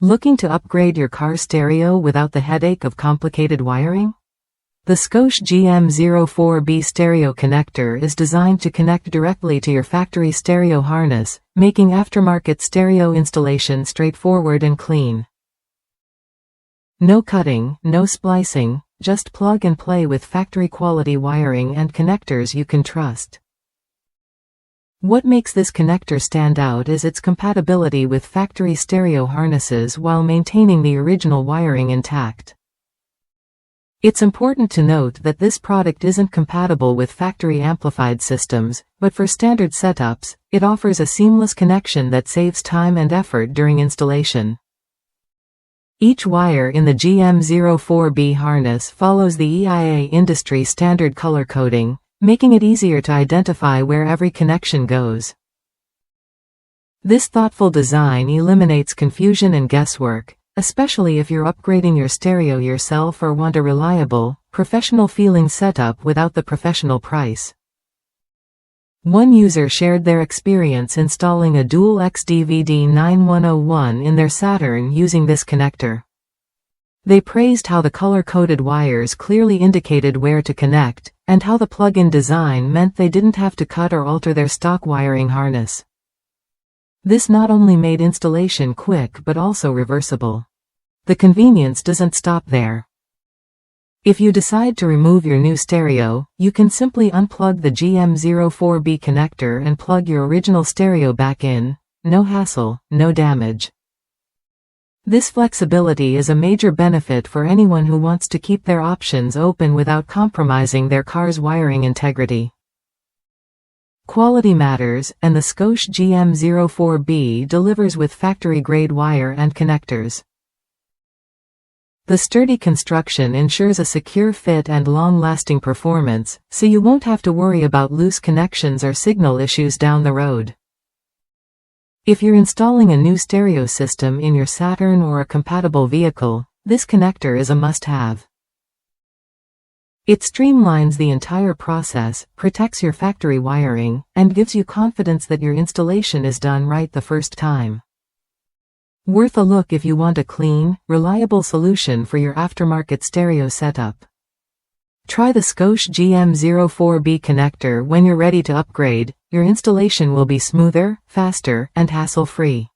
Looking to upgrade your car stereo without the headache of complicated wiring? The Scosche GM04B stereo connector is designed to connect directly to your factory stereo harness, making aftermarket stereo installation straightforward and clean. No cutting, no splicing, just plug and play with factory quality wiring and connectors you can trust. What makes this connector stand out is its compatibility with factory stereo harnesses while maintaining the original wiring intact. It's important to note that this product isn't compatible with factory amplified systems, but for standard setups, it offers a seamless connection that saves time and effort during installation. Each wire in the GM04B harness follows the EIA industry standard color coding, making it easier to identify where every connection goes. This thoughtful design eliminates confusion and guesswork, especially if you're upgrading your stereo yourself or want a reliable, professional-feeling setup without the professional price. One user shared their experience installing a dual XDVD 9101 in their Saturn using this connector. They praised how the color-coded wires clearly indicated where to connect, and how the plug-in design meant they didn't have to cut or alter their stock wiring harness. This not only made installation quick but also reversible. The convenience doesn't stop there. If you decide to remove your new stereo, you can simply unplug the GM04B connector and plug your original stereo back in. No hassle, no damage. This flexibility is a major benefit for anyone who wants to keep their options open without compromising their car's wiring integrity. Quality matters, and the Scosche GM04B delivers with factory-grade wire and connectors. The sturdy construction ensures a secure fit and long-lasting performance, so you won't have to worry about loose connections or signal issues down the road. If you're installing a new stereo system in your Saturn or a compatible vehicle, this connector is a must-have. It streamlines the entire process, protects your factory wiring, and gives you confidence that your installation is done right the first time. Worth a look if you want a clean, reliable solution for your aftermarket stereo setup. Try the Scosche GM04B connector when you're ready to upgrade. Your installation will be smoother, faster, and hassle-free.